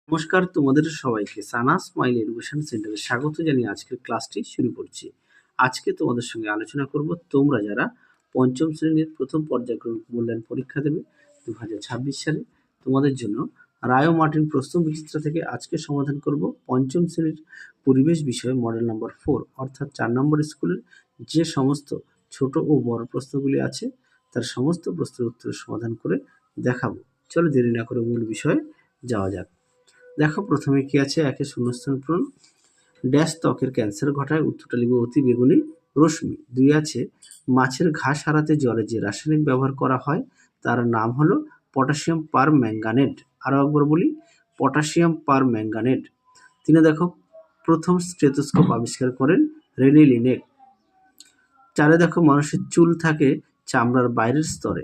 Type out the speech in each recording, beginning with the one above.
নমস্কার তোমাদের সবাইকে সানা স্মাইল এডুকেশন সেন্টারে স্বাগত জানিয়ে আজকের ক্লাসটি শুরু করছি। আজকে তোমাদের সঙ্গে আলোচনা করব তোমরা যারা পঞ্চম শ্রেণীর প্রথম পর্যায়ক্রমিক মূল্যায়ন পরীক্ষা দেবে 2026 সালে তোমাদের জন্য রায় ও মার্টিন প্রশ্ন বিচিত্রা থেকে আজকে সমাধান করব পঞ্চম শ্রেণীর পরিবেশ বিষয়ে মডেল নাম্বার 4 অর্থাৎ 4 নম্বর স্কুলের যে সমস্ত ছোট ও বড় প্রশ্নগুলি আছে তার সমস্ত প্রশ্নের উত্তরের সমাধান করে দেখাবো। চলো দেরি না করে মূল বিষয়ে যাওয়া যাক। দেখো প্রথমে কি আছে, একে শূন্যস্থান পূরণ, ড্যাশ ত্বকের ক্যান্সার ঘটায়, উত্তরটা লিখবে অতি বেগুনি রশ্মি। 2 আছে মাছের ঘা সারাতে জলে যে রাসায়নিক ব্যবহার করা হয় তার নাম হলো পটাশিয়াম পার ম্যাঙ্গানেট। আরও একবার বলি, পটাশিয়াম পার ম্যাঙ্গানেট। 3 দেখো প্রথম স্টেথোস্কোপ আবিষ্কার করেন রেনে লিনেক। 4 দেখো মানুষের চুল থাকে চামড়ার বাইরের স্তরে।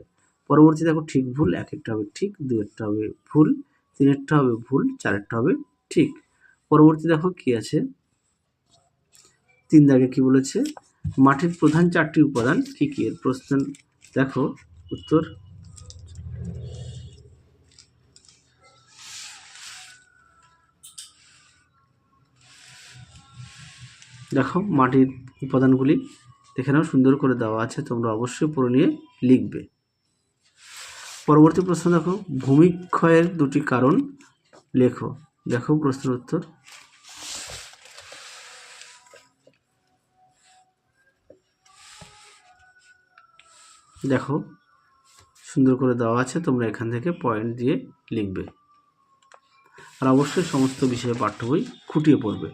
পরবর্তী দেখো ঠিক ভুল, এক একটা হবে ঠিক, 2 একটা হবে ভুল, 3 একটা হবে ভুল, 4 একটা হবে ঠিক। পরবর্তী দেখো কি আছে, 3 দাগে কি বলেছে, মাটির প্রধান 4টি উপাদান কি কি? এর প্রশ্ন দেখো উত্তর। দেখো মাটির উপাদানগুলি এখানেও সুন্দর করে দেওয়া আছে, তোমরা অবশ্যই পড়ে নিয়ে লিখবে। পরবর্তী প্রশ্ন দেখো, ভূমিক্ষয়ের 2টি কারণ লেখো। দেখো প্রশ্নের উত্তর। দেখো সুন্দর করে দেওয়া আছে, তোমরা এখান থেকে পয়েন্ট দিয়ে লিখবে। আর অবশ্যই সমস্ত বিষয়ে পাঠ্য বই খুঁটিয়ে পড়বে।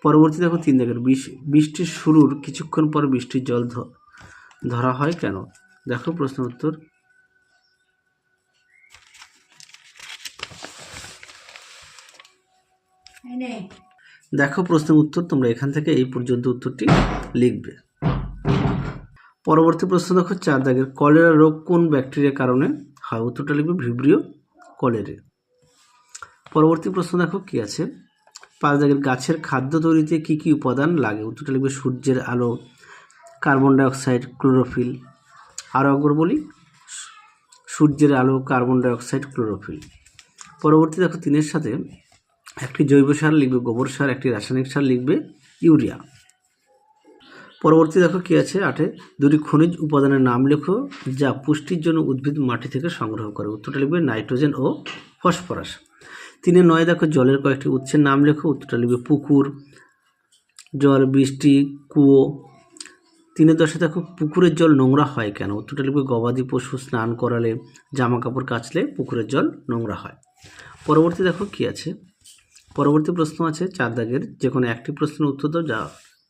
পরবর্তী দেখো 3 দাগের, বৃষ্টির শুরুর কিছুক্ষণ পর বৃষ্টির জল ধরা হয় কেন? দেখো প্রশ্ন উত্তর। দেখো প্রশ্নের উত্তর, তোমরা এখান থেকে এই পর্যন্ত উত্তরটি লিখবে। পরবর্তী প্রশ্ন দেখো 4 দাগের, কলেরা রোগ কোন ব্যাকটেরিয়ার কারণে হয়? উত্তরটা লিখবে ভিব্রিও কলেরে। পরবর্তী প্রশ্ন দেখো কি আছে, 5 দাগের, গাছের খাদ্য তৈরিতে কি কি উপাদান লাগে? উত্তরটা লিখবে সূর্যের আলো, কার্বন ডাইঅক্সাইড, ক্লোরোফিল। আরও একবার বলি, সূর্যের আলো, কার্বন ডাইঅক্সাইড, ক্লোরোফিল। পরবর্তী দেখো 3-এর সাথে একটি জৈব সার লিখবে গোবর সার, একটি রাসায়নিক সার লিখবে ইউরিয়া। পরবর্তী দেখো কি আছে 8-এ, 2টি খনিজ উপাদানের নাম লেখো যা পুষ্টির জন্য উদ্ভিদ মাটি থেকে সংগ্রহ করে। উত্তরটা লিখবে নাইট্রোজেন ও ফসফরাস। 3-এ 9 দেখো জলের কয়েকটি উৎসের নাম লেখো। উত্তরটা লিখবে পুকুর, জল, বৃষ্টি, কুয়ো। 3-এ 10-এ দেখো পুকুরের জল নোংরা হয় কেন? উত্তরটা লিখবে গবাদি পশু স্নান করালে, জামা কাপড় কাচলে পুকুরের জল নোংরা হয়। পরবর্তী দেখো কি আছে, পরবর্তী প্রশ্ন আছে 4 দাগের, যে কোনো একটি প্রশ্নের উত্তর দাও যা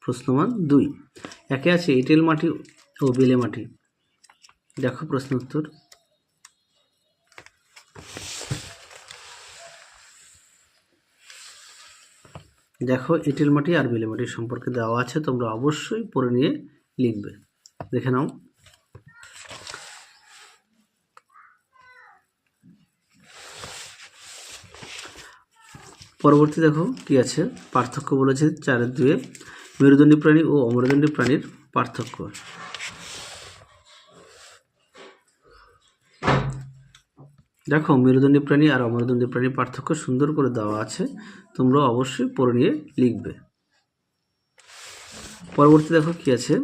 প্রশ্নমান 2। 1-এ আছে এঁটেল মাটি ও বেলে মাটি। দেখো প্রশ্ন উত্তর। দেখো এঁটেল মাটি আর বেলে মাটির সম্পর্কে দেওয়া আছে, তোমরা অবশ্যই পড়ে নিয়ে লিখবে। দেখে নাও। পরবর্তী দেখো কি আছে, পার্থক্য বলেছে 4-এর 2-এ, মেরুদণ্ডী প্রাণী ও অমেরুদণ্ডী প্রাণীর পার্থক্য। দেখো মেরুদণ্ডী প্রাণী আর অমেরুদণ্ডী প্রাণীর পার্থক্য সুন্দর করে দেওয়া আছে, তোমরা অবশ্যই পড়ে নিয়ে লিখবে। পরবর্তী দেখো কি আছে,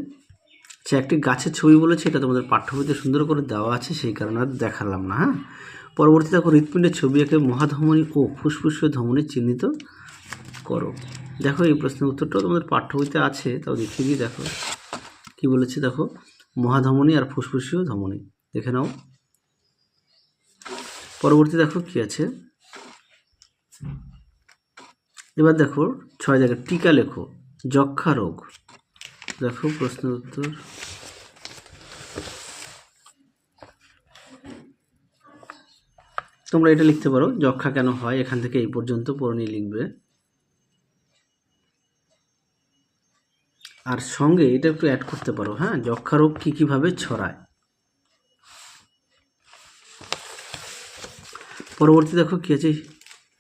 সে একটি গাছের ছবি বলেছে, এটা তোমাদের পাঠ্য বইতে সুন্দর করে দেওয়া আছে, সেই কারণে আর দেখালাম না। হ্যাঁ, পরবর্তী দেখো হৃৎপিণ্ডের ছবি এঁকে মহাধমনী ও ফুসফুসীয় ধমনী চিহ্নিত করো। দেখো এই প্রশ্নের উত্তরটাও তোমাদের পাঠ্য বইতে আছে, তাও দেখিয়ে দিই। দেখো কি বলেছে, দেখো মহাধমনী আর ফুসফুসীয় ধমনী, দেখে নাও। পরবর্তী দেখো কি আছে, এবার দেখো 6 জায়গায় টিকা লেখো যক্ষা রোগ। দেখো প্রশ্নের উত্তর। তোমরা এটা লিখতে পারো, যক্ষা কেন হয়, এখান থেকে এই পর্যন্ত পড়ে নিয়ে লিখবে। আর সঙ্গে এটা একটু অ্যাড করতে পারো, হ্যাঁ, যক্ষা রোগ কী কীভাবে ছড়ায়। পরবর্তী দেখো কী আছে,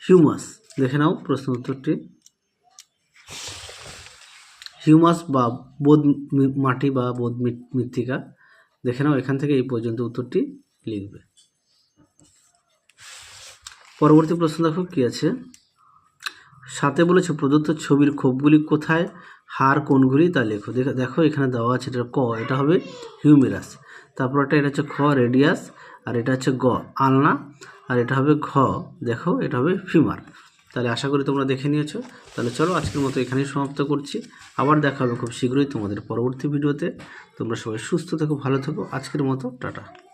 হিউমাস। দেখে নাও প্রশ্ন উত্তরটি। হিউমাস বা বোধ মাটি বা বোধ মৃত্তিকা, দেখে নাও, এখান থেকে এই পর্যন্ত উত্তরটি লিখবে। পরবর্তী প্রশ্ন দেখো কী আছে, সাথে বলেছে প্রদত্ত ছবির ক্ষোভগুলি কোথায়, হার কোনগুলি তা লেখো। দেখো এখানে দেওয়া আছে, এটা ক, এটা হবে হিউমেরাস। তারপর এটা হচ্ছে খ রেডিয়াস, আর এটা হচ্ছে গ আলনা, আর এটা হবে ঘ, দেখো এটা হবে ফিমার। তাহলে আশা করি তোমরা দেখে নিয়েছো। তাহলে চলো আজকের মতো এখানেই সমাপ্ত করছি। আবার দেখা হবে খুব শীঘ্রই তোমাদের পরবর্তী ভিডিওতে। তোমরা সবাই সুস্থ থেকো, ভালো থেকো। আজকের মতো টাটা।